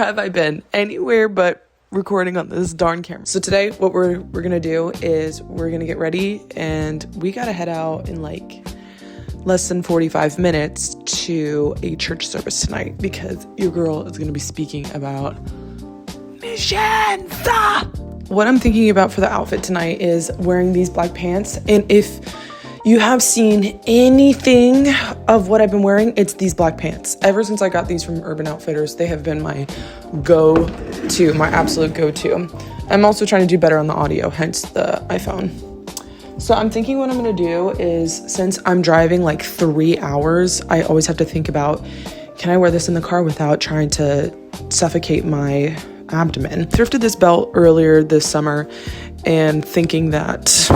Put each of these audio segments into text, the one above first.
have I been? Anywhere but recording on this darn camera. So today what we're gonna do is we're gonna get ready, and we gotta head out in like less than 45 minutes to a church service tonight because your girl is gonna be speaking about missions. What I'm thinking about for the outfit tonight is wearing these black pants, and if you have seen anything of what I've been wearing, it's these black pants. Ever since I got these from Urban Outfitters, they have been my go-to, my absolute go-to. I'm also trying to do better on the audio, hence the iPhone. So I'm thinking what I'm gonna do is, since I'm driving like 3 hours, I always have to think about, can I wear this in the car without trying to suffocate my abdomen? Thrifted this belt earlier this summer and thinking that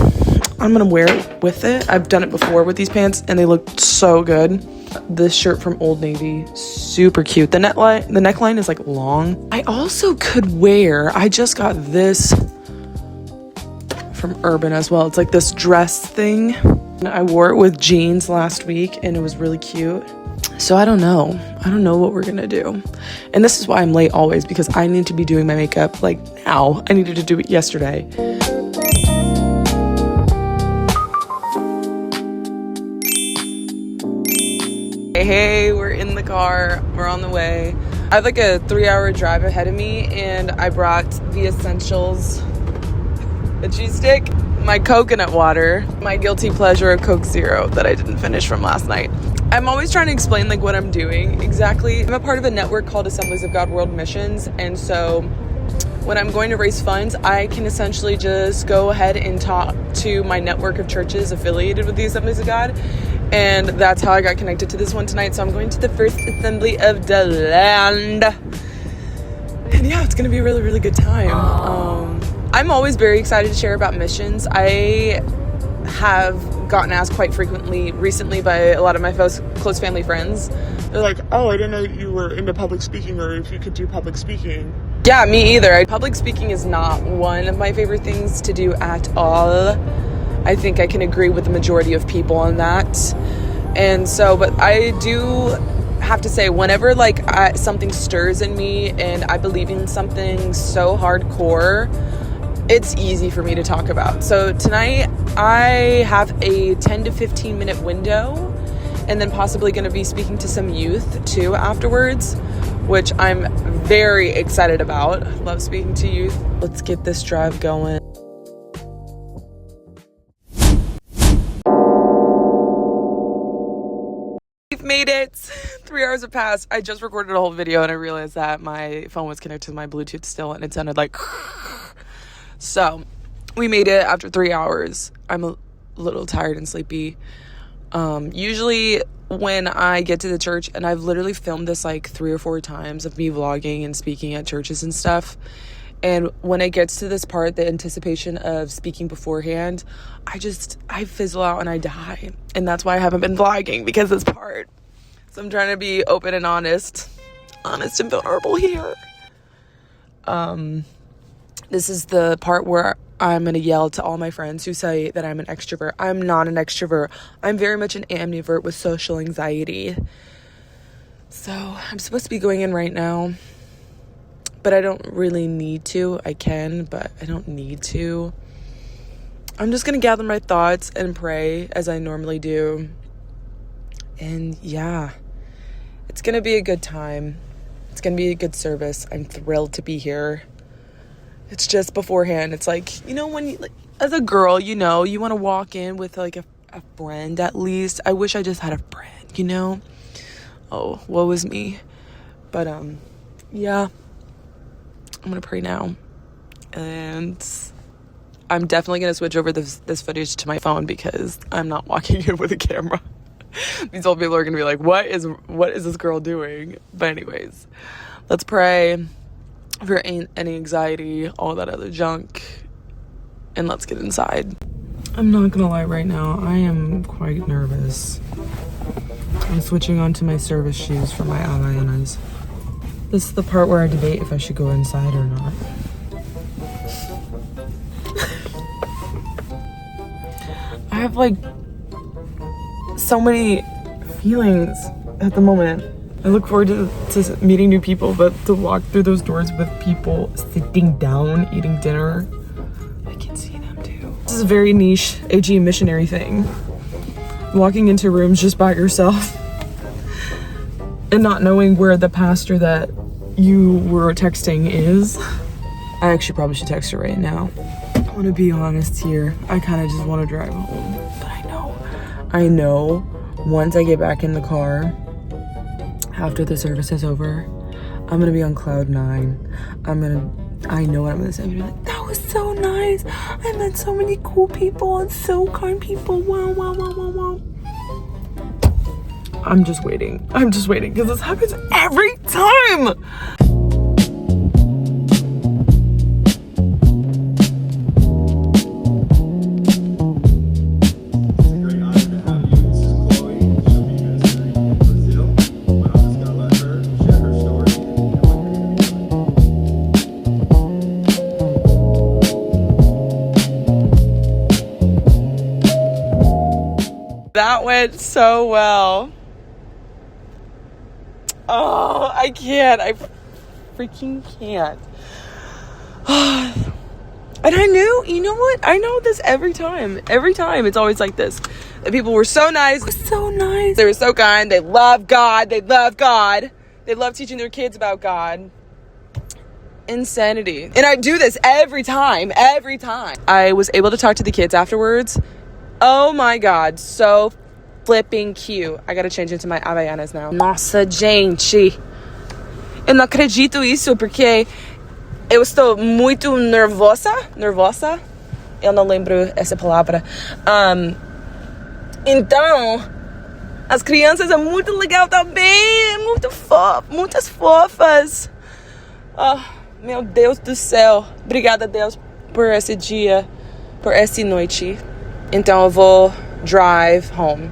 I'm gonna wear it with it. I've done it before with these pants and they look so good. This shirt from Old Navy, super cute. The neckline is like long. I also could wear, I just got this from Urban as well. It's like this dress thing. I wore it with jeans last week and it was really cute. So I don't know what we're gonna do. And this is why I'm late always, because I need to be doing my makeup like now. I needed to do it yesterday. Hey, we're in the car, we're on the way. I have like a 3-hour drive ahead of me, and I brought the essentials: a cheese stick, my coconut water, my guilty pleasure of Coke Zero that I didn't finish from last night. I'm always trying to explain like what I'm doing exactly. I'm a part of a network called Assemblies of God World Missions, and so when I'm going to raise funds, I can essentially just go ahead and talk to my network of churches affiliated with the Assemblies of God. And that's how I got connected to this one tonight. So I'm going to the First Assembly of the Land. And yeah, it's going to be a really, really good time. I'm always very excited to share about missions. I have gotten asked quite frequently recently by a lot of my close family friends. They're like, oh, I didn't know you were into public speaking or if you could do public speaking. Yeah, me either. Public speaking is not one of my favorite things to do at all. I think I can agree with the majority of people on that. And so, but I do have to say, whenever like something stirs in me and I believe in something so hardcore, it's easy for me to talk about. So tonight I have a 10 to 15 minute window, and then possibly going to be speaking to some youth too afterwards, which I'm very excited about. I love speaking to youth. Let's get this drive going. We've made it. 3 hours have passed. I just recorded a whole video and I realized that my phone was connected to my Bluetooth still and it sounded like so we made it after 3 hours. I'm a little tired and sleepy. Usually when I get to the church, and I've literally filmed this like 3 or 4 times of me vlogging and speaking at churches and stuff, and when it gets to this part, the anticipation of speaking beforehand, I fizzle out and I die. And that's why I haven't been vlogging, because this part. So I'm trying to be open and honest and vulnerable here. This is the part where I'm going to yell to all my friends who say that I'm an extrovert. I'm not an extrovert. I'm very much an ambivert with social anxiety. So I'm supposed to be going in right now, but I don't really need to. I can, but I don't need to. I'm just going to gather my thoughts and pray as I normally do. And yeah, it's going to be a good time. It's going to be a good service. I'm thrilled to be here. It's just beforehand. It's like, you know, when you, like, as a girl, you know, you want to walk in with like a friend at least. I wish I just had a friend, you know? Oh, woe is me. But yeah, I'm going to pray now. And I'm definitely going to switch over this footage to my phone because I'm not walking in with a camera. These old people are going to be like, what is this girl doing? But anyways, let's pray for any anxiety, all that other junk, and let's get inside. I'm not going to lie right now, I am quite nervous. I'm switching on to my service shoes for my Havaianas. This is the part where I debate if I should go inside or not. I have like so many feelings at the moment. I look forward to meeting new people, but to walk through those doors with people sitting down, eating dinner, I can see them too. This is a very niche AG missionary thing. Walking into rooms just by yourself and not knowing where the pastor that you were texting is. I actually probably should text her right now. I want to be honest here. I kind of just want to drive home. But I know once I get back in the car after the service is over, I'm going to be on cloud 9. I know what I'm going to say. I'm going to be like, that was so nice. I met so many cool people and so kind people. Wow, wow, wow, wow, wow. I'm just waiting because this happens every time. That went so well. Oh, I can't. I freaking can't. And I knew, you know what? I know this every time. Every time it's always like this. The people were so nice. So nice. They were so kind. They love God. They love God. They love teaching their kids about God. Insanity. And I do this every time. Every time. I was able to talk to the kids afterwards. Oh my God. So flipping cute. I gotta change into my Havaianas now. Nossa, gente. Eu não acredito isso porque eu estou muito nervosa. Nervosa? Eu não lembro essa palavra. Então, as crianças é muito legal também. É muito muitas fofas. Oh, meu Deus do céu. Obrigada, Deus, por esse dia, por essa noite. Então eu vou drive home.